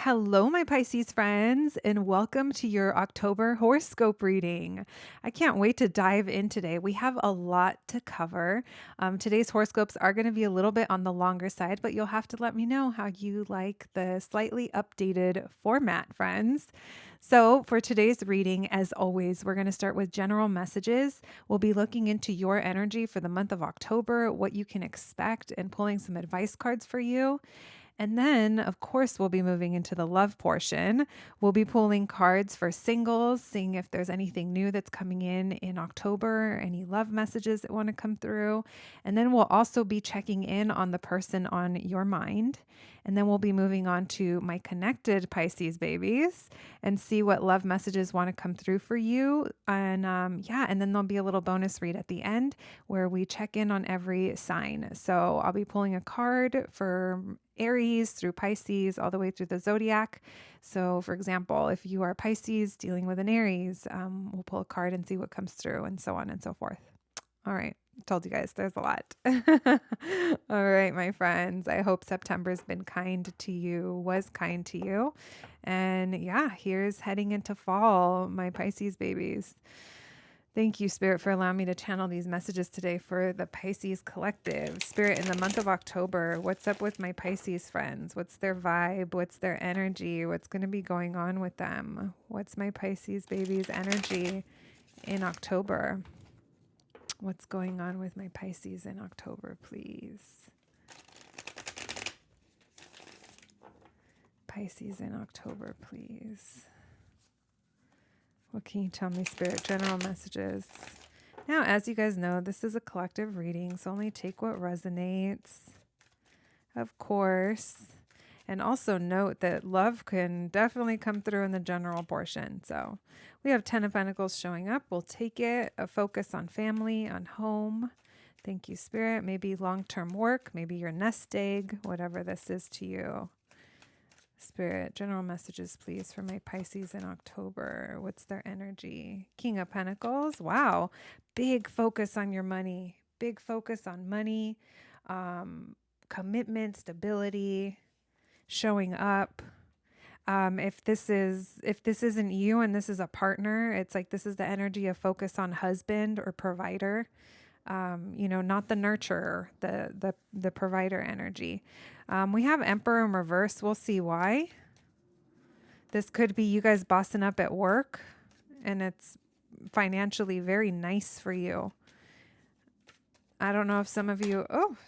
Hello, my Pisces friends, and welcome to your October horoscope reading. I can't wait to dive in today. We have a lot to cover. Today's horoscopes are going to be a little bit on the longer side, but you'll have to let me know how you like the slightly updated format, friends. So, for today's reading, as always, we're going to start with general messages. We'll be looking into your energy for the month of October, what you can expect, and pulling some advice cards for you. And then, of course, we'll be moving into the love portion. We'll be pulling cards for singles, seeing if there's anything new that's coming in October, any love messages that want to come through. And then we'll also be checking in on the person on your mind. And then we'll be moving on to my connected Pisces babies and see what love messages want to come through for you. And then there'll be a little bonus read at the end where we check in on every sign. So I'll be pulling a card for Aries through Pisces all the way through the zodiac. So, for example, if you are Pisces dealing with an Aries, we'll pull a card and see what comes through, and so on and so forth. All right. Told you guys there's a lot. All right, my friends. I hope September's been kind to you, was kind to you. And yeah, here's heading into fall, my Pisces babies. Thank you, Spirit, for allowing me to channel these messages today for the Pisces collective. Spirit, in the month of October, what's up with my Pisces friends? What's their vibe? What's their energy? What's going to be going on with them? What's my Pisces baby's energy in October? What's going on with my Pisces in October, please? Pisces in October, please. What can you tell me, Spirit? General messages. Now, as you guys know, this is a collective reading, so only take what resonates, of course. And also note that love can definitely come through in the general portion. So we have 10 of Pentacles showing up. We'll take it. A focus on family, on home. Thank you, Spirit. Maybe long-term work, maybe your nest egg, whatever this is to you. Spirit, general messages, please, for my Pisces in October. What's their energy? King of Pentacles. Wow. Big focus on your money. Big focus on money, commitment, stability, showing up. If this isn't you and this is a partner, it's like this is the energy of focus on husband or provider. Not the nurturer, the provider energy. We have Emperor in reverse. We'll see why. This could be you guys bossing up at work and it's financially very nice for you. I don't know if some of you,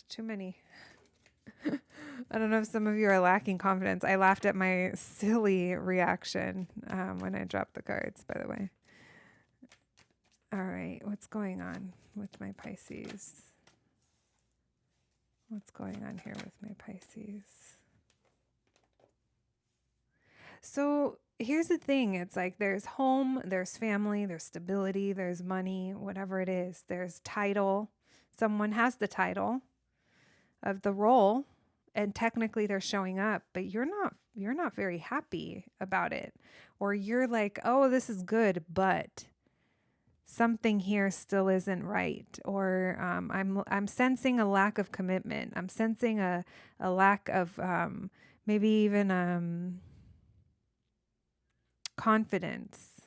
too many. I don't know if some of you are lacking confidence. I laughed at my silly reaction when I dropped the cards, by the way. All right, what's going on with my Pisces? What's going on here with my Pisces? So here's the thing. It's like there's home, there's family, there's stability, there's money, whatever it is. There's title. Someone has the title of the role and technically they're showing up, but you're not very happy about it. Or you're like, "Oh, this is good, but something here still isn't right," or I'm sensing a lack of commitment. I'm sensing a lack of maybe even confidence.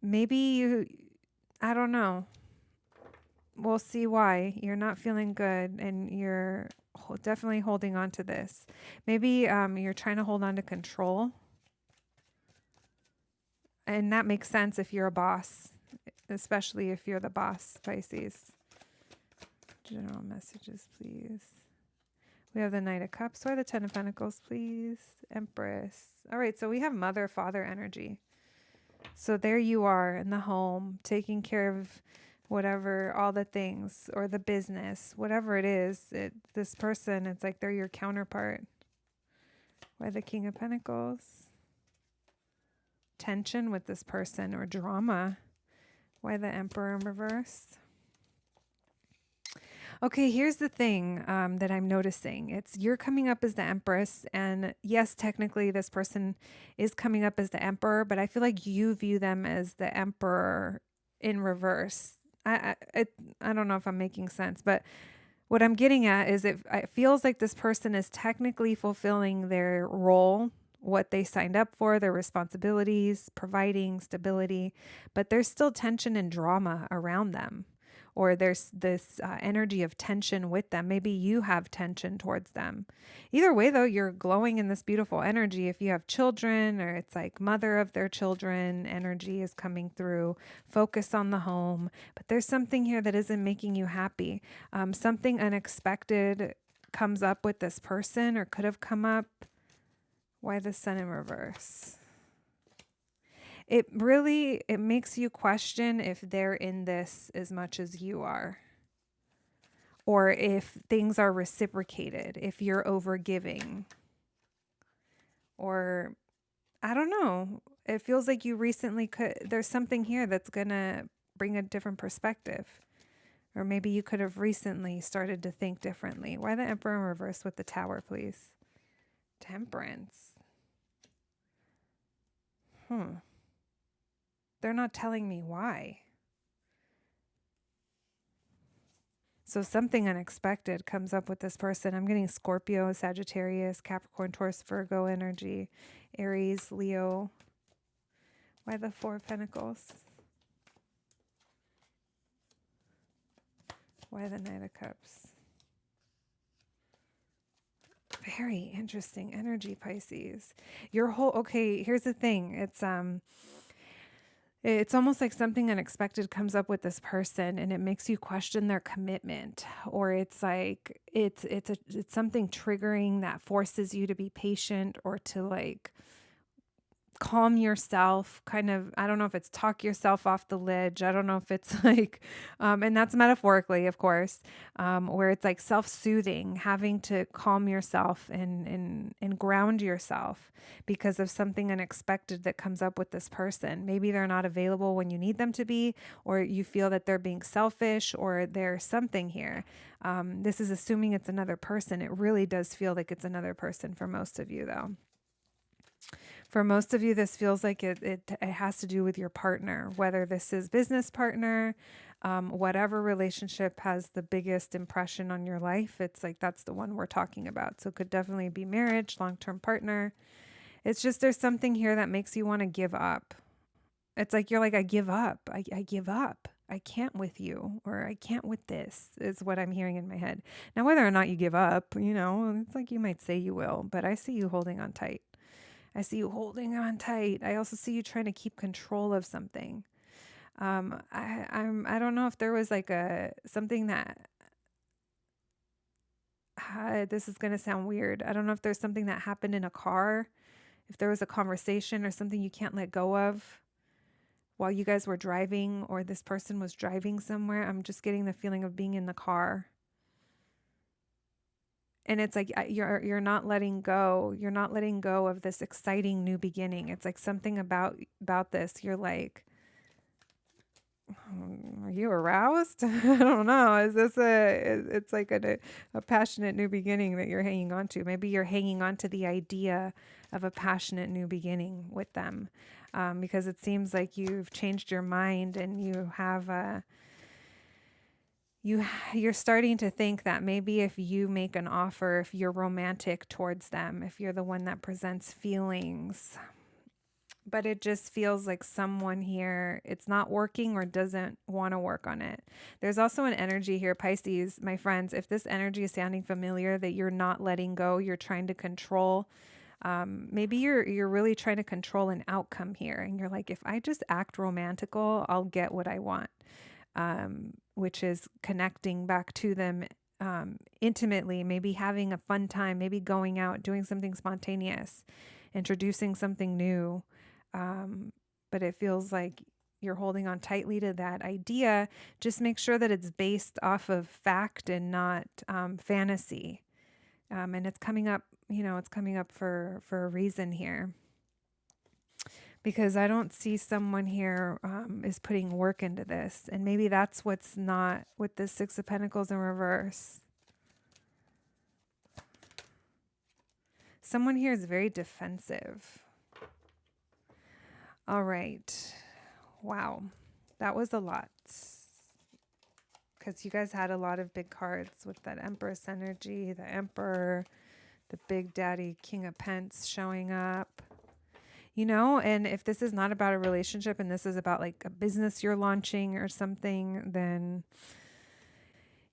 I don't know. We'll see why you're not feeling good and you're definitely holding on to this. Maybe you're trying to hold on to control. And that makes sense if you're a boss, especially if you're the boss, Pisces. General messages, please. We have the Knight of Cups or the Ten of Pentacles, please. Empress. All right, so we have mother, father energy. So there you are in the home, taking care of whatever, all the things, or the business, whatever it is. This person, it's like they're your counterpart. Why the King of Pentacles? Tension with this person or drama. Why the Emperor in reverse? Okay, here's the thing that I'm noticing. It's you're coming up as the Empress, and yes, technically this person is coming up as the Emperor, but I feel like you view them as the Emperor in reverse. I don't know if I'm making sense, but What I'm getting at is it feels like this person is technically fulfilling their role, what they signed up for, their responsibilities, providing stability, but there's still tension and drama around them. Or there's this energy of tension with them. Maybe you have tension towards them. Either way, though, you're glowing in this beautiful energy. If you have children, or it's like mother of their children, energy is coming through. Focus on the home. But there's something here that isn't making you happy. Something unexpected comes up with this person or could have come up. Why the sun in reverse? It makes you question if they're in this as much as you are, or if things are reciprocated, if you're over giving, or I don't know. It feels like you recently there's something here that's gonna bring a different perspective. Or maybe you could have recently started to think differently. Why the Emperor in reverse with the Tower, please? Temperance. They're not telling me why. So something unexpected comes up with this person. I'm getting Scorpio, Sagittarius, Capricorn, Taurus, Virgo energy, Aries, Leo. Why the Four of Pentacles? Why the Knight of Cups? Very interesting energy, Pisces. Okay, here's the thing. It's almost like something unexpected comes up with this person and it makes you question their commitment, or it's like it's something triggering that forces you to be patient or to like calm yourself, kind of. I don't know if it's talk yourself off the ledge. I don't know if it's like and that's metaphorically, of course, where it's like self-soothing, having to calm yourself and ground yourself because of something unexpected that comes up with this person. Maybe they're not available when you need them to be, or you feel that they're being selfish, or there's something here. This is assuming it's another person. It really does feel like it's another person for most of you, though. For most of you, this feels like it has to do with your partner, whether this is business partner, whatever relationship has the biggest impression on your life. It's like that's the one we're talking about. So it could definitely be marriage, long-term partner. It's just there's something here that makes you want to give up. It's like you're like, I give up. I give up. I can't with you, or I can't with this, is what I'm hearing in my head. Now, whether or not you give up, it's like you might say you will, but I see you holding on tight. I see you holding on tight. I also see you trying to keep control of something. I don't know if there was like something that this is going to sound weird. I don't know if there's something that happened in a car, if there was a conversation or something you can't let go of while you guys were driving, or this person was driving somewhere. I'm just getting the feeling of being in the car. And it's like you're not letting go. You're not letting go of this exciting new beginning. It's like something about this. You're like, are you aroused? I don't know. Is this it's like a passionate new beginning that you're hanging on to. Maybe you're hanging on to the idea of a passionate new beginning with them, because it seems like you've changed your mind and you have you're starting to think that maybe if you make an offer, if you're romantic towards them, if you're the one that presents feelings, but it just feels like someone here, it's not working or doesn't want to work on it. There's also an energy here, Pisces, my friends, if this energy is sounding familiar, that you're not letting go, you're trying to control. Maybe you're really trying to control an outcome here. And you're like, if I just act romantical, I'll get what I want. Which is connecting back to them intimately, maybe having a fun time, maybe going out, doing something spontaneous, introducing something new. But it feels like you're holding on tightly to that idea. Just make sure that it's based off of fact and not fantasy. And it's coming up, it's coming up for a reason here. Because I don't see someone here is putting work into this. And maybe that's what's not with the Six of Pentacles in reverse. Someone here is very defensive. All right. Wow. That was a lot. because you guys had a lot of big cards with that Empress energy, the Emperor, the Big Daddy, King of Pence showing up. You know, and if this is not about a relationship and this is about like a business you're launching or something, then,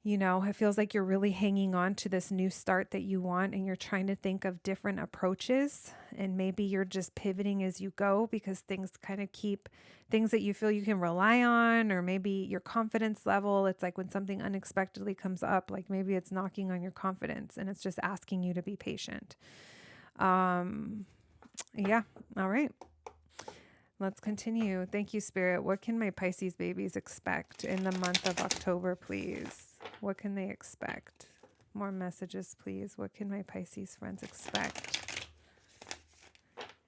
you know, it feels like you're really hanging on to this new start that you want and you're trying to think of different approaches. And maybe you're just pivoting as you go because things kind of keep things that you feel you can rely on, or maybe your confidence level. It's like when something unexpectedly comes up, like maybe it's knocking on your confidence and it's just asking you to be patient. Yeah. All right. Let's continue. Thank you, Spirit. What can my Pisces babies expect in the month of October, please? What can they expect? More messages, please. What can my Pisces friends expect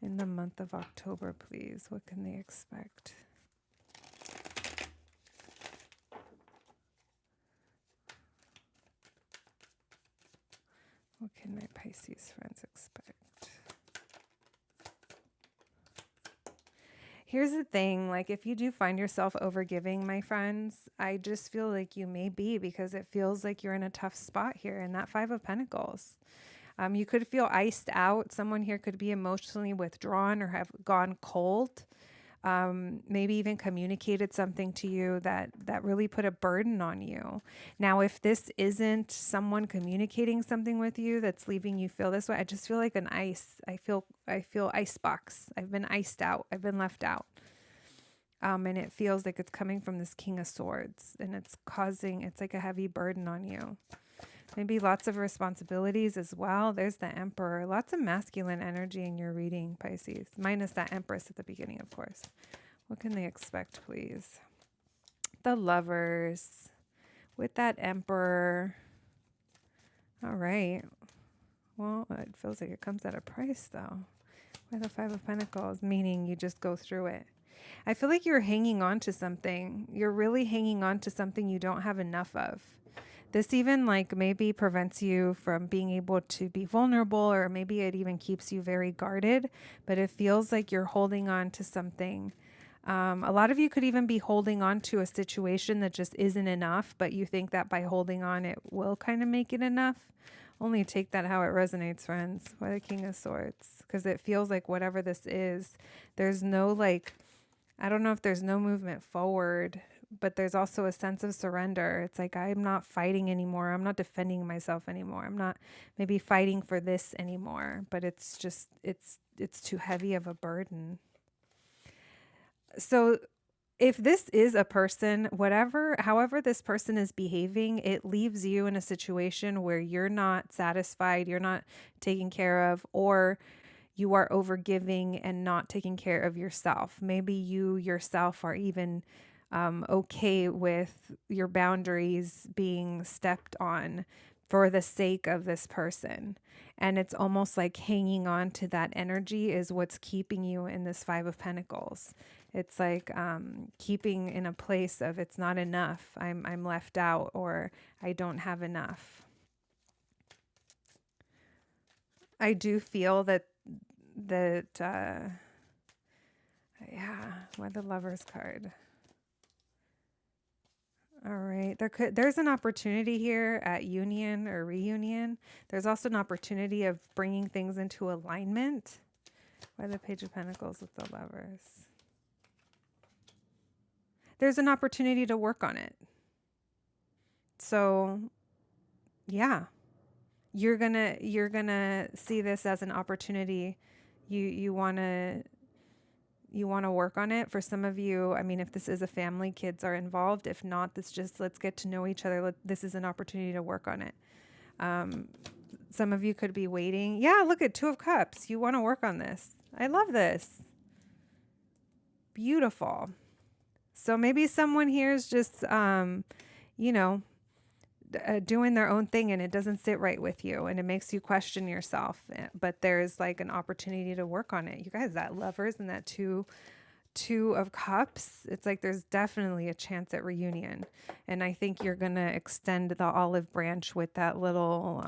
in the month of October, please? What can they expect? What can my Pisces friends expect? Here's the thing, like if you do find yourself overgiving, my friends, I just feel like you may be, because it feels like you're in a tough spot here in that Five of Pentacles. You could feel iced out. Someone here could be emotionally withdrawn or have gone cold. Maybe even communicated something to you that really put a burden on you. Now, if this isn't someone communicating something with you that's leaving you feel this way, I just feel like an ice. I feel icebox. I've been iced out. I've been left out. And it feels like it's coming from this King of Swords, and it's like a heavy burden on you. Maybe lots of responsibilities as well. There's the Emperor. Lots of masculine energy in your reading, Pisces. Minus that Empress at the beginning, of course. What can they expect, please? The Lovers. With that Emperor. All right. Well, it feels like it comes at a price, though. With the Five of Pentacles, meaning you just go through it. I feel like you're hanging on to something. You're really hanging on to something you don't have enough of. This even like maybe prevents you from being able to be vulnerable, or maybe it even keeps you very guarded, but it feels like you're holding on to something. A lot of you could even be holding on to a situation that just isn't enough, but you think that by holding on, it will kind of make it enough. Only take that how it resonates, friends. Why the King of Swords? Because it feels like whatever this is, there's no like, I don't know if there's no movement forward, but there's also a sense of surrender. It's like, I'm not fighting anymore. I'm not defending myself anymore. I'm not maybe fighting for this anymore, but it's just, it's too heavy of a burden. So if this is a person, however this person is behaving, it leaves you in a situation where you're not satisfied, you're not taken care of, or you are overgiving and not taking care of yourself. Maybe you yourself are even okay with your boundaries being stepped on for the sake of this person. And it's almost like hanging on to that energy is what's keeping you in this Five of Pentacles. It's like keeping in a place of it's not enough. I'm left out, or I don't have enough. I do feel that yeah, why the Lovers card? All right, there's an opportunity here at union or reunion. There's also an opportunity of bringing things into alignment. Why the Page of Pentacles with the Lovers? There's an opportunity to work on it. So, yeah, you're gonna see this as an opportunity. You wanna work on it. For some of you, I mean, if this is a family, kids are involved. If not, let's get to know each other. This is an opportunity to work on it. Some of you could be waiting. Yeah, look at Two of Cups. You want to work on this. I love this. Beautiful. So maybe someone here is just, doing their own thing, and it doesn't sit right with you, and it makes you question yourself. But there's like an opportunity to work on it. You guys, that Lovers and that Two of Cups, it's like there's definitely a chance at reunion. And I think you're gonna extend the olive branch with that little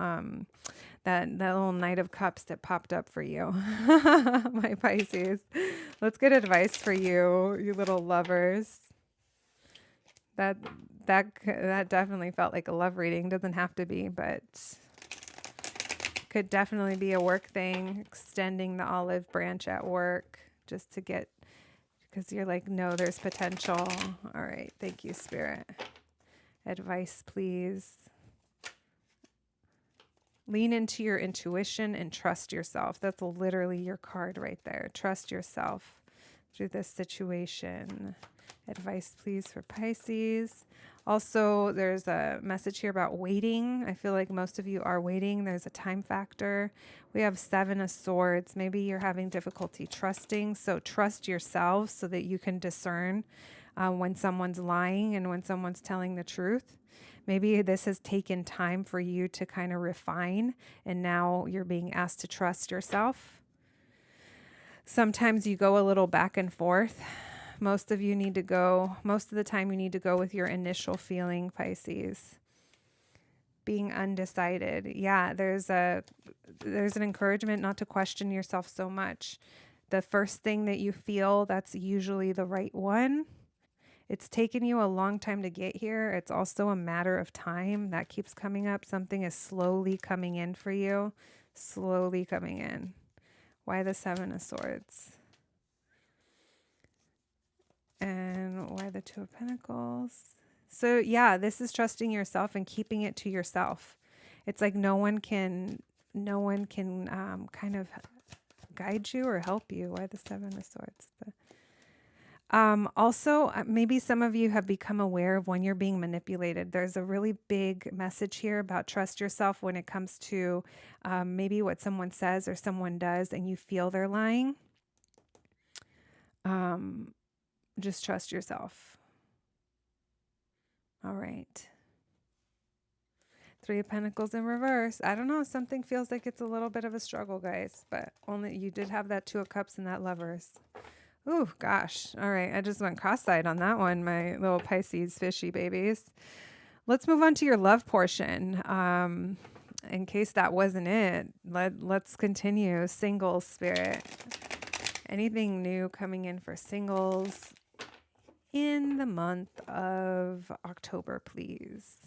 little Knight of Cups that popped up for you. My Pisces, let's get advice for you, you little lovers. That that definitely felt like a love reading. Doesn't have to be, but could definitely be a work thing. Extending the olive branch at work just to get, because you're like, no, there's potential. All right, thank you, Spirit. Advice, please. Lean into your intuition and trust yourself. That's literally your card right there. Trust yourself through this situation. Advice, please, for Pisces. Also, there's a message here about waiting. I feel like most of you are waiting. There's a time factor. We have 7 of Swords. Maybe you're having difficulty trusting. So trust yourself so that you can discern when someone's lying and when someone's telling the truth. Maybe this has taken time for you to kind of refine, and now you're being asked to trust yourself. Sometimes you go a little back and forth. Most of the time you need to go with your initial feeling, Pisces. Being undecided. Yeah, there's an encouragement not to question yourself so much. The first thing that you feel, that's usually the right one. It's taken you a long time to get here. It's also a matter of time. That keeps coming up. Something is slowly coming in for you. Slowly coming in. Why the 7 of Swords? And why the 2 of Pentacles? So yeah, this is trusting yourself and keeping it to yourself. It's like no one can kind of guide you or help you. Why the 7 of Swords? Also, maybe some of you have become aware of when you're being manipulated. There's a really big message here about trust yourself when it comes to maybe what someone says or someone does and you feel they're lying. Just trust yourself. All right. 3 of Pentacles in reverse. I don't know. Something feels like it's a little bit of a struggle, guys, but only you did have that 2 of Cups and that Lovers. Ooh, gosh. All right. I just went cross-eyed on that one, my little Pisces fishy babies. Let's move on to your love portion. In case that wasn't it, let's continue. Singles, Spirit. Anything new coming in for singles in the month of October, please?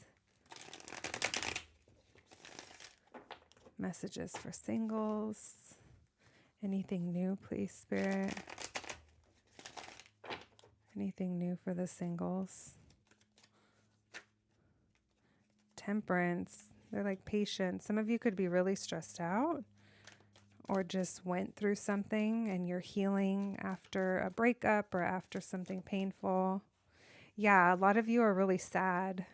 Messages for singles. Anything new, please, Spirit? Anything new for the singles? Temperance. They're like patient. Some of you could be really stressed out or just went through something and you're healing after a breakup or after something painful. Yeah, a lot of you are really sad.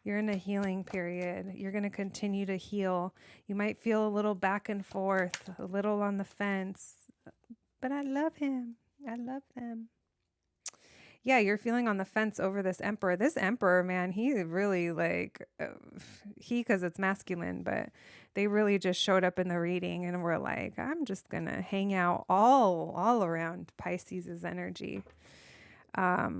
You're in a healing period. You're going to continue to heal. You might feel a little back and forth, a little on the fence, but I love him. I love them. Yeah, you're feeling on the fence over this emperor. This emperor, man, he really because it's masculine, but they really just showed up in the reading and were like, I'm just going to hang out all around Pisces' energy. Yeah,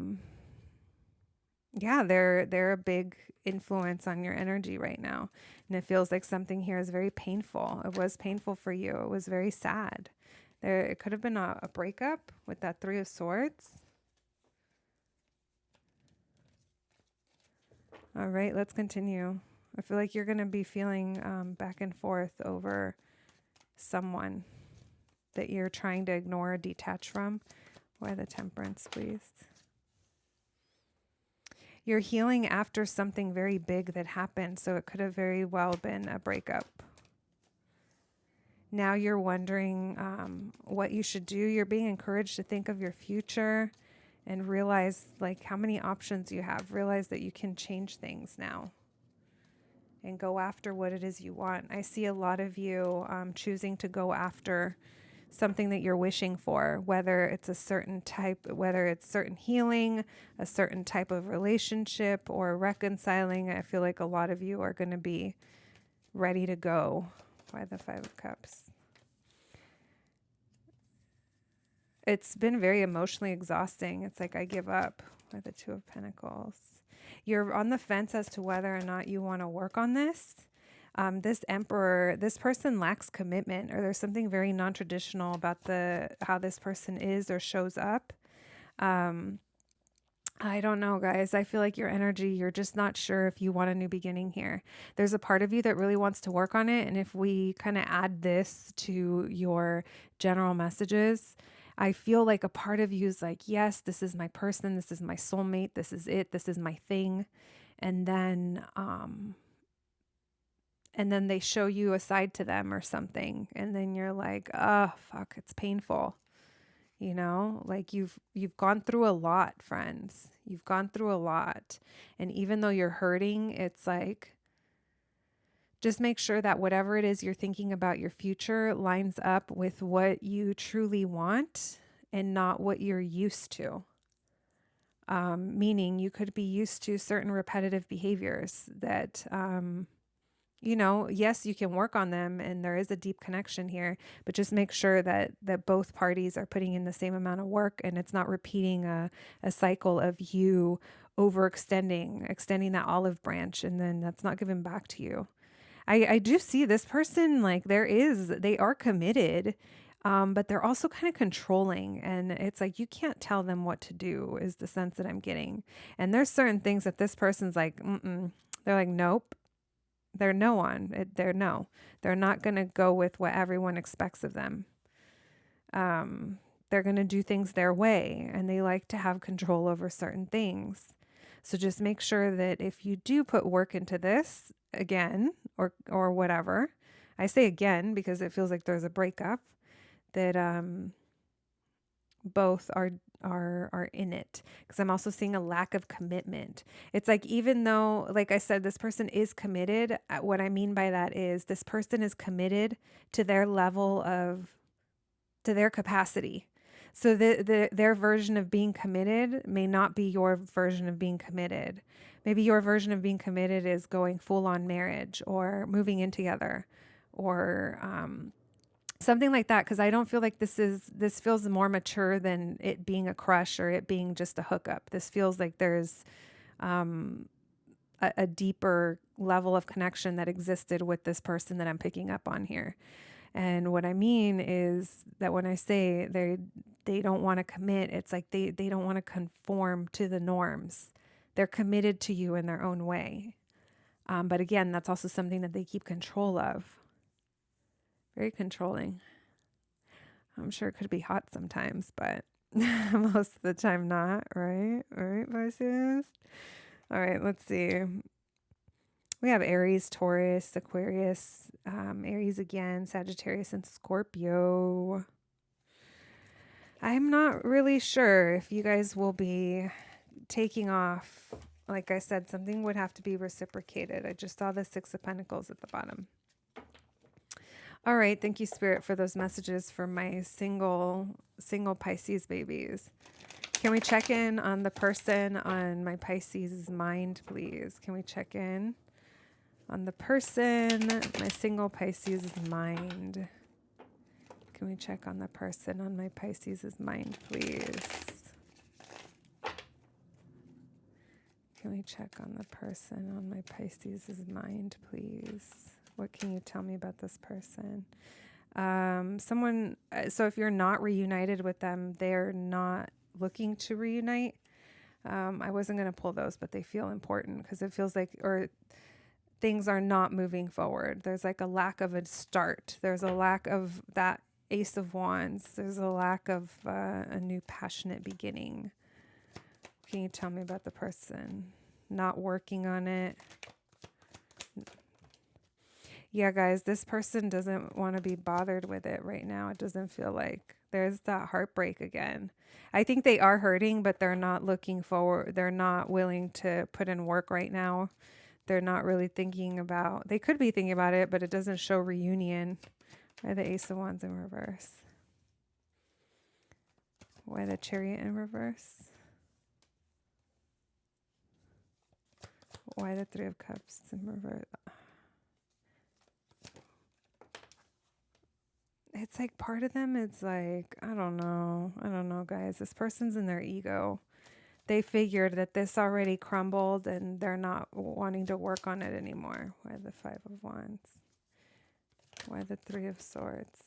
they're a big influence on your energy right now. And it feels like something here is very painful. It was painful for you. It was very sad. It could have been a breakup with that 3 of Swords. All right, let's continue. I feel like you're going to be feeling back and forth over someone that you're trying to ignore or detach from. Why the Temperance, please? You're healing after something very big that happened, so it could have very well been a breakup. Now you're wondering what you should do. You're being encouraged to think of your future and realize like how many options you have. Realize that you can change things now and go after what it is you want. I see a lot of you choosing to go after something that you're wishing for, whether it's a certain type, whether it's certain healing, a certain type of relationship, or reconciling. I feel like a lot of you are going to be ready to go. Why the 5 of Cups? It's been very emotionally exhausting. It's like I give up. By the 2 of Pentacles. You're on the fence as to whether or not you want to work on this. This emperor, this person lacks commitment, or there's something very non-traditional about how this person is or shows up. I don't know, guys. I feel like your energy, you're just not sure if you want a new beginning here. There's a part of you that really wants to work on it. And if we kind of add this to your general messages, I feel like a part of you is like, yes, this is my person. This is my soulmate. This is it. This is my thing. And then they show you a side to them or something. And then you're like, oh, fuck, it's painful. You know, like you've gone through a lot, friends. You've gone through a lot. And even though you're hurting, it's like just make sure that whatever it is you're thinking about your future lines up with what you truly want and not what you're used to. Meaning you could be used to certain repetitive behaviors that you know, yes, you can work on them and there is a deep connection here, but just make sure that both parties are putting in the same amount of work and it's not repeating a cycle of you extending that olive branch, and then that's not given back to you. I do see this person, like they are committed, but they're also kind of controlling, and it's like you can't tell them what to do is the sense that I'm getting. And there's certain things that this person's like, mm-mm. They're like, nope. They're no on it. They're no. They're not going to go with what everyone expects of them. They're going to do things their way, and they like to have control over certain things. So just make sure that if you do put work into this again, or whatever, I say again because it feels like there's a breakup, that both are in it, because I'm also seeing a lack of commitment. It's like, even though, like I said, this person is committed, what I mean by that is this person is committed to their level of, to their capacity. So their version of being committed may not be your version of being committed. Maybe your version of being committed is going full on marriage or moving in together, or something like that, because I don't feel like this feels more mature than it being a crush or it being just a hookup. This feels like there's a deeper level of connection that existed with this person that I'm picking up on here. And what I mean is that when I say they don't want to commit, it's like they don't want to conform to the norms. They're committed to you in their own way. But again, that's also something that they keep control of. Very controlling. I'm sure it could be hot sometimes, but most of the time not, right? All right, Pisces. All right, let's see. We have Aries, Taurus, Aquarius, Aries again, Sagittarius, and Scorpio. I'm not really sure if you guys will be taking off. Like I said, something would have to be reciprocated. I just saw the Six of Pentacles at the bottom. All right, thank you, Spirit, for those messages for my single Pisces babies. Can we check in on the person on my Pisces' mind, please? Can we check in on the person, my single Pisces' mind? Can we check on the person on my Pisces' mind, please? Can we check on the person on my Pisces' mind, please? What can you tell me about this person? Someone, so if you're not reunited with them, they're not looking to reunite. I wasn't going to pull those, but they feel important because it feels like, or things are not moving forward. There's like a lack of a start. There's a lack of that Ace of Wands. There's a lack of a new passionate beginning. Can you tell me about the person? Not working on it. Yeah, guys, this person doesn't want to be bothered with it right now. It doesn't feel like there's that heartbreak again. I think they are hurting, but they're not looking forward. They're not willing to put in work right now. They're not really thinking about, they could be thinking about it, but it doesn't show reunion. Why the Ace of Wands in reverse? Why the Chariot in reverse? Why the Three of Cups in reverse? It's like part of them, it's like, I don't know, guys. This person's in their ego. They figured that this already crumbled and they're not wanting to work on it anymore. Why the Five of Wands? Why the Three of Swords?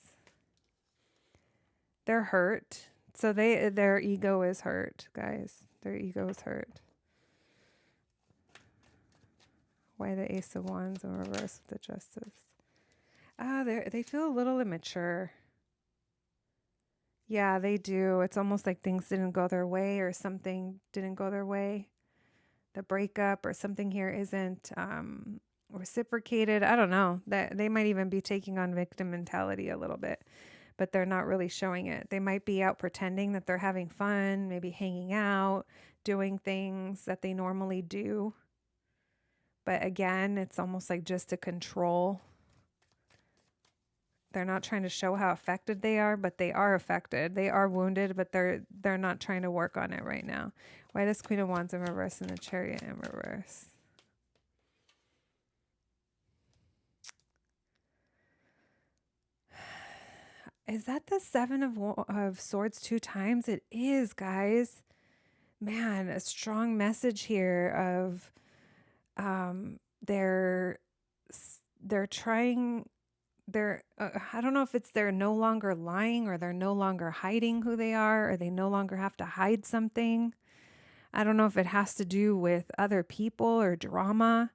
They're hurt. So their ego is hurt, guys. Their ego is hurt. Why the Ace of Wands in reverse with the Justice? They feel a little immature. Yeah, they do. It's almost like things didn't go their way or something didn't go their way. The breakup or something here isn't reciprocated. I don't know. That they might even be taking on victim mentality a little bit, but they're not really showing it. They might be out pretending that they're having fun, maybe hanging out, doing things that they normally do. But again, it's almost like just to control. They're not trying to show how affected they are, but they are affected. They are wounded, but they're not trying to work on it right now. Why this Queen of Wands in reverse and the Chariot in reverse? Is that the Seven of Swords 2 times? It is, guys. Man, a strong message here of they're trying. I don't know if it's they're no longer lying or they're no longer hiding who they are or they no longer have to hide something. I don't know if it has to do with other people or drama.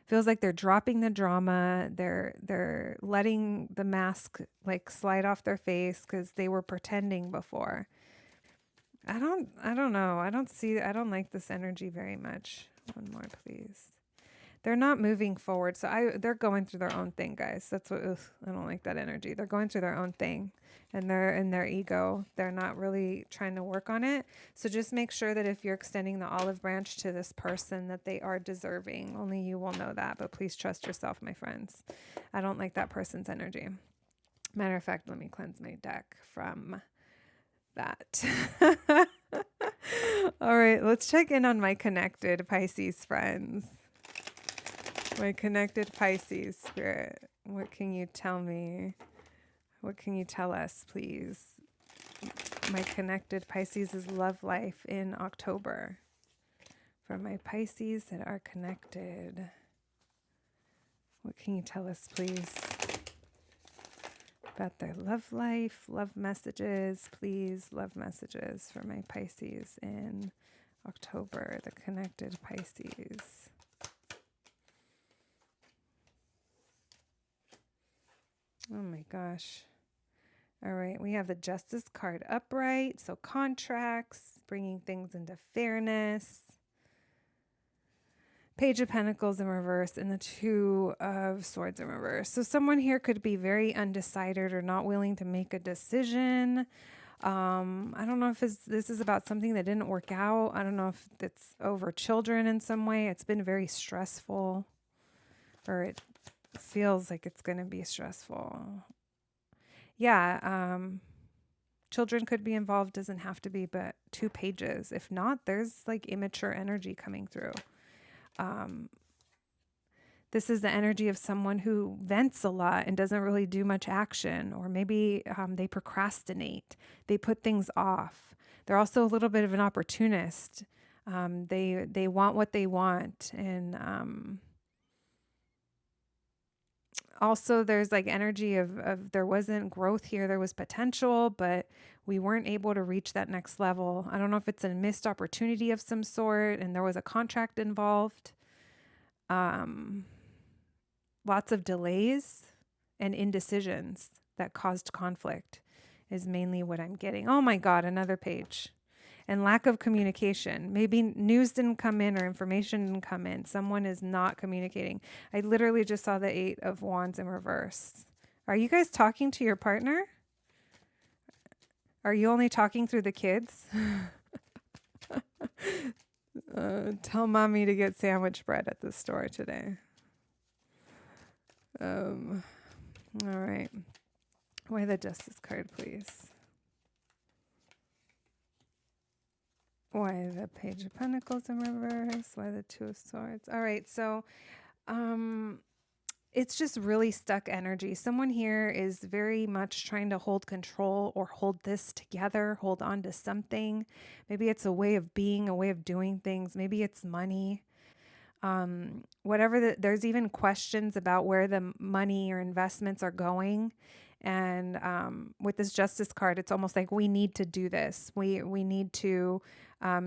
Feels like they're dropping the drama. They're letting the mask like slide off their face because they were pretending before. I don't know. I don't like this energy very much. One more, please. They're not moving forward. So they're going through their own thing, guys. That's what, I don't like that energy. They're going through their own thing and they're in their ego. They're not really trying to work on it. So just make sure that if you're extending the olive branch to this person that they are deserving. Only you will know that, but please trust yourself, my friends. I don't like that person's energy. Matter of fact, let me cleanse my deck from that. All right, let's check in on my connected Pisces friends. My connected Pisces spirit, what can you tell me? What can you tell us, please? My connected Pisces' love life in October. For my Pisces that are connected, what can you tell us, please? About their love life, love messages, please. Love messages for my Pisces in October, the connected Pisces. Oh my gosh. All right, we have the Justice card upright. So contracts, bringing things into fairness. Page of Pentacles in reverse and the Two of Swords in reverse. So someone here could be very undecided or not willing to make a decision. I don't know if this is about something that didn't work out. I don't know if it's over children in some way. It's been very stressful, or it feels like it's going to be stressful. Yeah, children could be involved, doesn't have to be, but 2 pages. If not, there's like immature energy coming through. This is the energy of someone who vents a lot and doesn't really do much action, or maybe they procrastinate. They put things off. They're also a little bit of an opportunist. They want what they want, and also there's like energy of there wasn't growth here. There was potential, but we weren't able to reach that next level. I don't know if it's a missed opportunity of some sort and there was a contract involved. Lots of delays and indecisions that caused conflict is mainly what I'm getting. Oh my God, another page. And lack of communication. Maybe news didn't come in or information didn't come in. Someone is not communicating. I literally just saw the 8 of Wands in reverse. Are you guys talking to your partner? Are you only talking through the kids? Tell mommy to get sandwich bread at the store today. All right. Why the Justice card, please? Why the Page of Pentacles in reverse? Why the Two of Swords? All right, so it's just really stuck energy. Someone here is very much trying to hold control or hold this together, hold on to something. Maybe it's a way of being, a way of doing things. Maybe it's money. There's even questions about where the money or investments are going. And with this Justice card, it's almost like we need to do this. We need to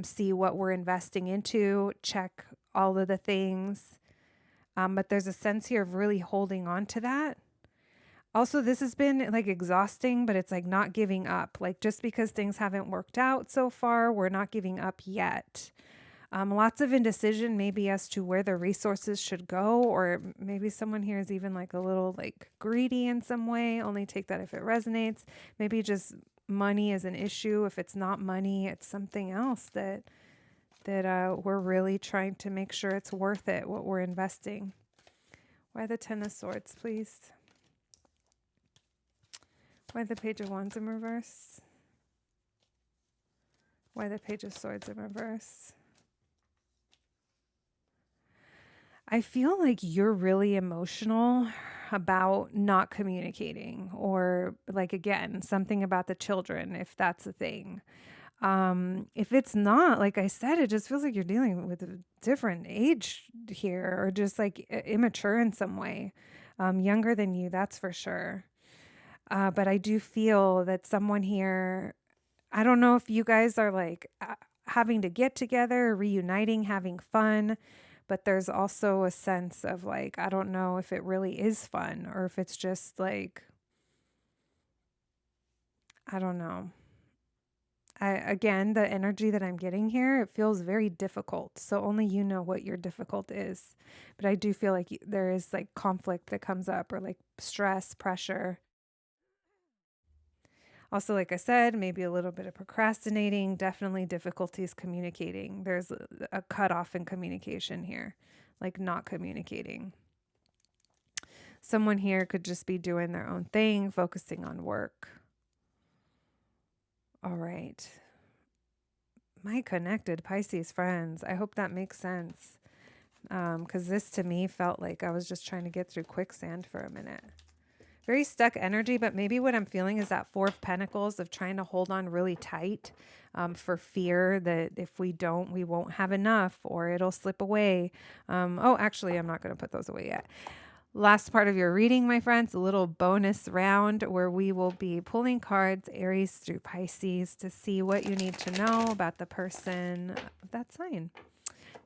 see what we're investing into, check all of the things. But there's a sense here of really holding on to that. Also, this has been like exhausting, but it's like not giving up. Like just because things haven't worked out so far, we're not giving up yet. Lots of indecision maybe as to where the resources should go, or maybe someone here is even like a little like greedy in some way. Only take that if it resonates. Maybe just money is an issue. If it's not money, it's something else that we're really trying to make sure it's worth it, what we're investing. Why the Ten of Swords, please? Why the Page of Wands in reverse? Why the Page of Swords in reverse? I feel like you're really emotional about not communicating, or like, again, something about the children, if that's a thing. If it's not, like I said, it just feels like you're dealing with a different age here, or just like immature in some way. Younger than you, that's for sure. But I do feel that someone here, I don't know if you guys are like having to get together, reuniting, having fun, but there's also a sense of like, I don't know if it really is fun or if it's just like, I don't know. Again, the energy that I'm getting here, it feels very difficult. So only you know what your difficult is. But I do feel like there is like conflict that comes up, or like stress, pressure. Also, like I said, maybe a little bit of procrastinating, definitely difficulties communicating. There's a cutoff in communication here, like not communicating. Someone here could just be doing their own thing, focusing on work. All right. My connected Pisces friends, I hope that makes sense. Because this to me felt like I was just trying to get through quicksand for a minute. Very stuck energy, but maybe what I'm feeling is that Four of Pentacles of trying to hold on really tight for fear that if we don't, we won't have enough or it'll slip away. Oh, actually, I'm not going to put those away yet. Last part of your reading, my friends, a little bonus round where we will be pulling cards, Aries through Pisces, to see what you need to know about the person of that sign.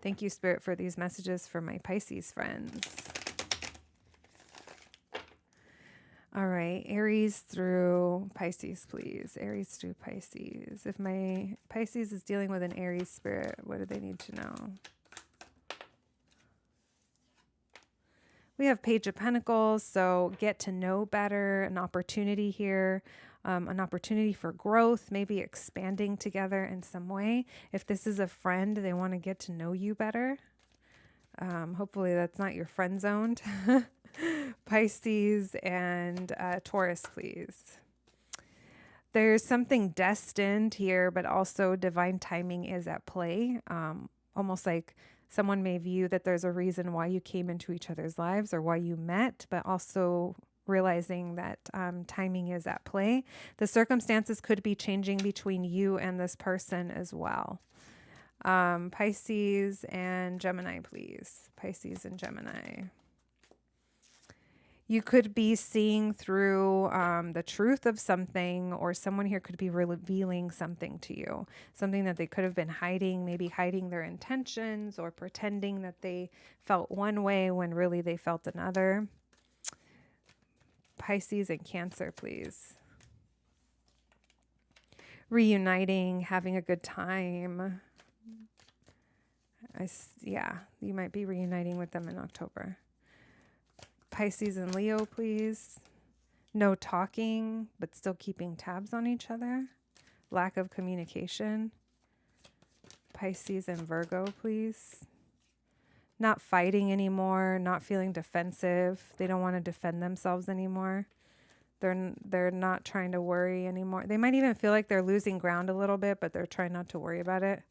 Thank you, Spirit, for these messages for my Pisces friends. All right, Aries through Pisces, please. Aries through Pisces. If my Pisces is dealing with an Aries spirit, what do they need to know? We have Page of Pentacles, so get to know better, an opportunity here, an opportunity for growth, maybe expanding together in some way. If this is a friend, they want to get to know you better. Hopefully that's not your friend zoned. Pisces and Taurus, please. There's something destined here, but also divine timing is at play. Almost like someone may view that there's a reason why you came into each other's lives or why you met, but also realizing that timing is at play. The circumstances could be changing between you and this person as well. Pisces and Gemini, please. Pisces and Gemini. You could be seeing through the truth of something, or someone here could be revealing something to you, something that they could have been hiding, maybe hiding their intentions or pretending that they felt one way when really they felt another. Pisces and Cancer, please. Reuniting, having a good time. Yeah, you might be reuniting with them in October. Pisces and Leo, please. No talking, but still keeping tabs on each other. Lack of communication. Pisces and Virgo, please. Not fighting anymore, not feeling defensive. They don't want to defend themselves anymore. They're not trying to worry anymore. They might even feel like they're losing ground a little bit, but they're trying not to worry about it.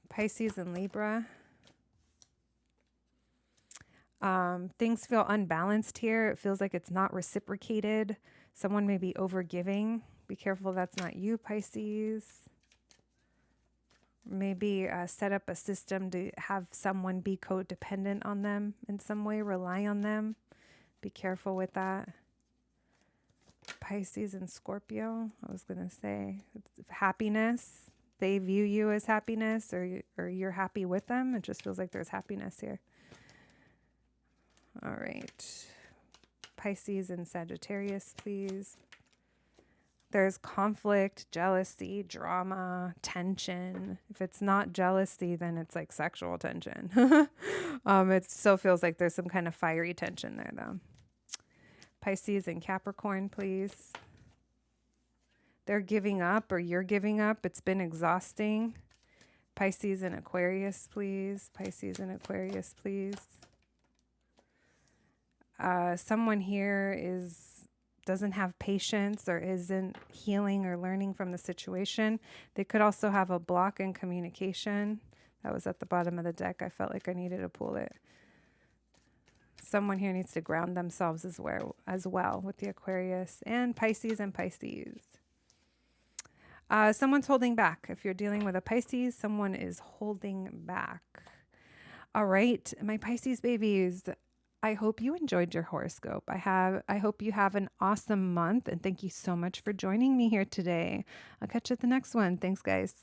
Pisces and Libra. Things feel unbalanced here. It feels like it's not reciprocated. Someone may be overgiving. Be careful that's not you, Pisces. Maybe set up a system to have someone be codependent on them in some way, rely on them. Be careful with that. Pisces and Scorpio. I was going to say happiness. They view you as happiness, or you're happy with them. It just feels like there's happiness here. All right. Pisces and Sagittarius, please. There's conflict, jealousy, drama, tension. If it's not jealousy, then it's like sexual tension. It still feels like there's some kind of fiery tension there, though. Pisces and Capricorn, please. They're giving up, or you're giving up. It's been exhausting. Pisces and Aquarius, please. Pisces and Aquarius, please. Someone here doesn't have patience or isn't healing or learning from the situation. They could also have a block in communication. That was at the bottom of the deck. I felt like I needed to pull it. Someone here needs to ground themselves as well with the Aquarius and Pisces and Pisces. Someone's holding back. If you're dealing with a Pisces, someone is holding back. All right, my Pisces babies. I hope you enjoyed your horoscope. I hope you have an awesome month, and thank you so much for joining me here today. I'll catch you at the next one. Thanks, guys.